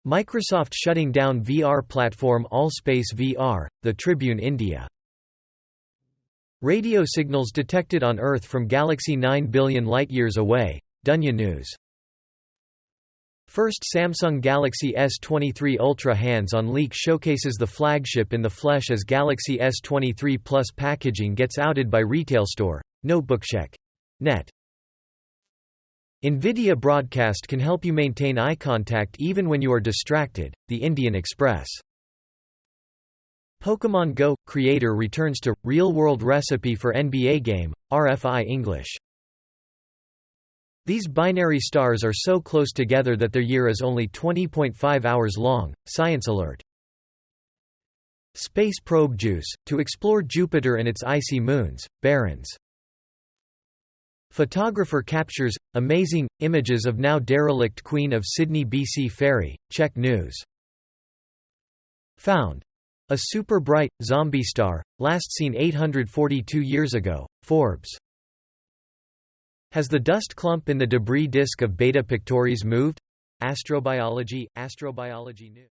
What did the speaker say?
Microsoft shutting down VR platform AltspaceVR, The Tribune India. Radio signals detected on Earth from galaxy 9 billion light-years away, Dunya News. First Samsung Galaxy S23 Ultra hands-on leak showcases the flagship in the flesh as Galaxy S23 Plus packaging gets outed by retail store, Notebookcheck.net. NVIDIA broadcast can help you maintain eye contact even when you are distracted, the Indian Express. Pokémon Go – creator returns to real-world recipe for NBA game, RFI English. These binary stars are so close together that their year is only 20.5 hours long, Science Alert. Space probe JUICE, to explore Jupiter and its icy moons, Barents. Photographer captures amazing images of now derelict Queen of Sydney BC ferry, Czech News. Found. A super bright, zombie star, last seen 842 years ago, Forbes. Has the dust clump in the debris disk of Beta Pictoris moved? Astrobiology News.